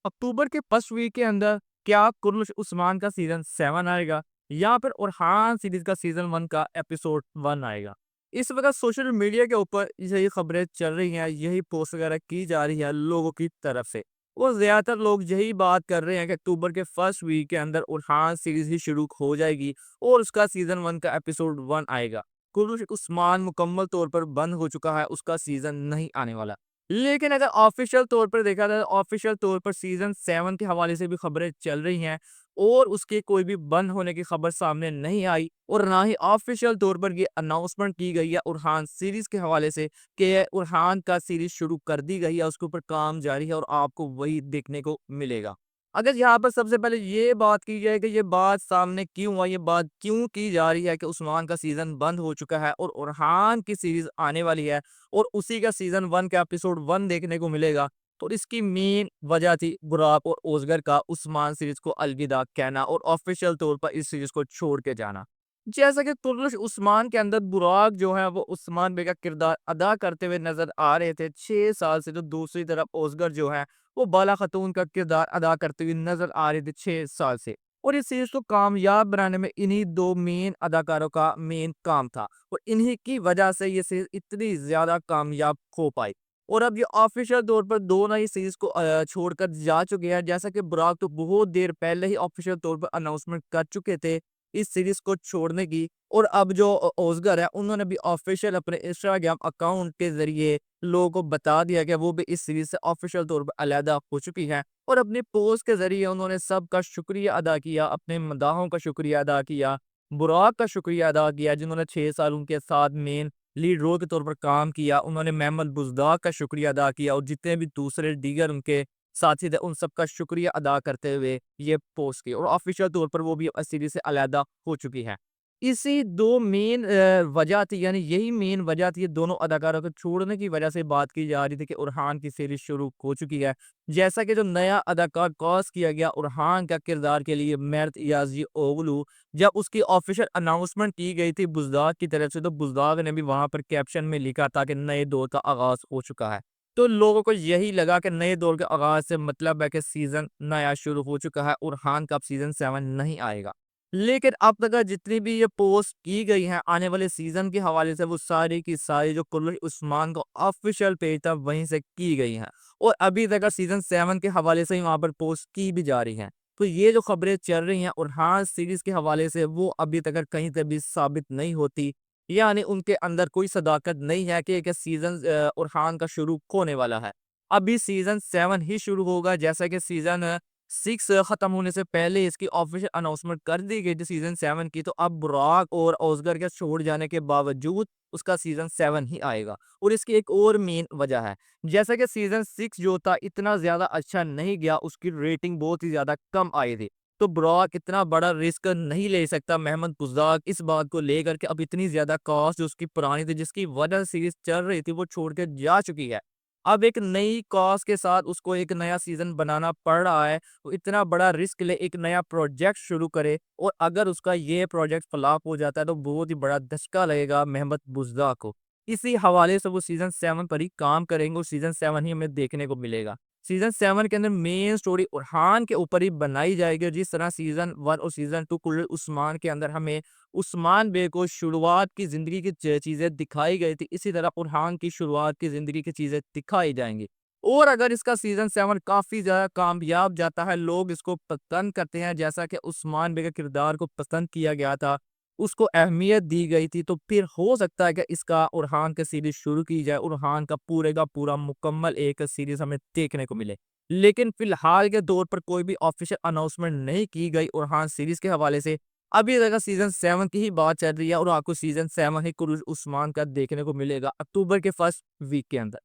अक्टूबर के first week के अंदर क्या कुर्रश उस्मान का सीजन 7 आएगा या फिर उरहान सीरीज का सीजन 1 का एपिसोड 1 आएगा। इस वक्त सोशल मीडिया के ऊपर यही खबरें चल रही हैं, यही पोस्ट वगैरह की जा रही है लोगों की तरफ से। और ज्यादातर लोग यही बात कर रहे हैं कि अक्टूबर के फर्स्ट वीक के अंदर उरहान सीरीज ही शुरू हो जाएगी और उसका सीजन 1 का एपिसोड 1 आएगा। कुर्रश उस्मान मुकम्मल तौर पर बंद हो चुका है, उसका सीजन नहीं आने वाला। लेकिन अगर ऑफिशियल तौर पर देखा जाए, ऑफिशियल तौर पर सीज़न 7 के हवाले से भी खबरें चल रही हैं और उसके कोई भी बंद होने की खबर सामने नहीं आई और ना ही ऑफिशियल तौर पर ये अनाउंसमेंट की गई है उरहान सीरीज़ के हवाले से कि उरहान का सीरीज़ शुरू कर दी गई है, उसके ऊपर काम जारी है और आपको वही देखने को मिलेगा। अगर यहाँ पर सबसे पहले ये बात की जाए कि ये बात सामने क्यों आई, ये बात क्यों की जा रही है कि उस्मान का सीज़न बंद हो चुका है और उरहान की सीरीज़ आने वाली है और उसी का सीजन 1 का एपिसोड 1 देखने को मिलेगा। तो इसकी मेन वजह थी बुराक और ओज़गर का उस्मान सीरीज को अलविदा कहना और ऑफिशियल तौर पर इस सीरीज को छोड़ के जाना। जैसा कि तुर्रुश उस्मान के अंदर बुराक जो है वो उस्मान बे का किरदार अदा करते हुए नजर आ रहे थे 6 साल से, तो दूसरी तरफ ओज़गर जो है वो बाला खातून का किरदार अदा करते हुए नजर आ रहे थे 6 साल से। और इस सीरीज को कामयाब बनाने में इन्हीं दो मेन अदाकारों का मेन काम था और इन्हीं की वजह से ये सीरीज इतनी ज्यादा कामयाब हो पाई। और अब ये ऑफिशियल तौर पर दोनों ही सीरीज को छोड़कर जा चुके हैं। जैसा कि बुराक तो बहुत देर पहले ही ऑफिशियल तौर पर अनाउंसमेंट कर चुके थे इस सीरीज को छोड़ने की। और अब जो ओज़गर है उन्होंने भी ऑफिशियल अपने इंस्टाग्राम अकाउंट के जरिए लोगों को बता दिया कि वो भी इस सीरीज से ऑफिशियल तौर पर अलहदा हो चुकी है और अपनी पोस्ट के जरिए उन्होंने सबका शुक्रिया अदा किया, अपने मदाहों का शुक्रिया अदा किया, बुराक का शुक्रिया अदा किया जिन्होंने 6 साल उनके साथ मेन लीड रोल के तौर पर काम किया। उन्होंने मेमल बुजदाक का शुक्रिया अदा किया और जितने भी दूसरे दीगर उनके साथी थे उन सबका शुक्रिया अदा करते हुए ये पोस्ट की और ऑफिशियल तौर पर वो भी सीरीज से अलहदा हो चुकी है। इसी दो मेन वजह थी, यानी यही मेन वजह थी, ये दोनों अदाकारों को छोड़ने की वजह से बात की जा रही थी कि उरहान की सीरीज शुरू हो चुकी है। जैसा कि जो नया अदाकार कास्ट किया गया उरहान का किरदार के लिए मेहरत याजी ओगलू, जब उसकी ऑफिशियल अनाउंसमेंट की गई थी बुज़दाग की तरफ से, तो बुज़दाग ने भी वहां पर कैप्शन में लिखा था कि नए दौर का आगाज हो चुका है। तो लोगों को यही लगा कि नए दौर के आगाज से मतलब है कि सीजन नया शुरू हो चुका है, उरहान का अब सीजन 7 नहीं आएगा। लेकिन अब तक जितनी भी ये पोस्ट की गई हैं आने वाले सीजन के हवाले से, वो सारी की सारी जो कुर्रश उस्मान का ऑफिशियल पेज था वहीं से की गई हैं और अभी तक सीजन 7 के हवाले से ही वहां पर पोस्ट की भी जा रही हैं। तो ये जो खबरें चल रही हैं और हाँ सीरीज के हवाले से, वो अभी तक कहीं से भी साबित नहीं होती, यानी उनके अंदर कोई सदाकत नहीं है कि एक सीजन उरहान का शुरू होने वाला है। अभी सीजन 7 ही शुरू होगा। जैसा कि सीजन 6 खत्म होने से पहले इसकी ऑफिशियल अनाउंसमेंट कर दी गई थी सीजन 7 की, तो अब बुराक और ओज़गर के छोड़ जाने के बावजूद उसका सीजन 7 ही आएगा। और इसकी एक और मेन वजह है, जैसा कि सीजन 6 जो था इतना ज्यादा अच्छा नहीं गया, उसकी रेटिंग बहुत ही ज्यादा कम आई थी। तो बुराक इतना बड़ा रिस्क नहीं ले सकता मेहमद बुज़दाग इस बात को लेकर के अब इतनी ज्यादा कॉस्ट जो उसकी पुरानी थी, जिसकी वजह सीरीज चल रही थी, वो छोड़ के जा चुकी है। अब एक नई कॉस्ट के साथ उसको एक नया सीजन बनाना पड़ रहा है। वो इतना बड़ा रिस्क ले एक नया प्रोजेक्ट शुरू करे और अगर उसका ये प्रोजेक्ट फ्लॉप हो जाता है तो बहुत ही बड़ा धक्का लगेगा मेहमद बुज़दाग को। इसी हवाले से वो सीजन 7 पर ही काम करेंगे और सीजन 7 ही हमें देखने को मिलेगा। सीजन 7 के अंदर मेन स्टोरी उरहान के ऊपर ही बनाई जाएगी। जिस तरह सीजन 1 और सीजन 2 कुल उस्मान के अंदर हमें उस्मान बे को शुरुआत की जिंदगी की चीजें दिखाई गई थी, इसी तरह उरहान की शुरुआत की जिंदगी की चीजें दिखाई जाएंगी। और अगर इसका सीजन 7 काफी ज्यादा कामयाब जाता है, लोग इसको पसंद करते हैं, जैसा कि उस्मान बे के किरदार को पसंद किया गया था, उसको अहमियत दी गई थी, तो फिर हो सकता है कि इसका उरहान का सीरीज शुरू की जाए, उरहान का पूरा मुकम्मल एक सीरीज हमें देखने को मिले। लेकिन फिलहाल के दौर पर कोई भी ऑफिशियल अनाउंसमेंट नहीं की गई उरहान सीरीज के हवाले से। अभी तक सीजन 7 की ही बात चल रही है और आपको सीजन 7 ही कुरूज उस्मान का देखने को मिलेगा अक्टूबर के फर्स्ट वीक के अंदर।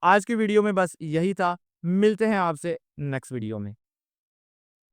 आज की वीडियो में बस यही था। मिलते हैं आपसे नेक्स्ट वीडियो में।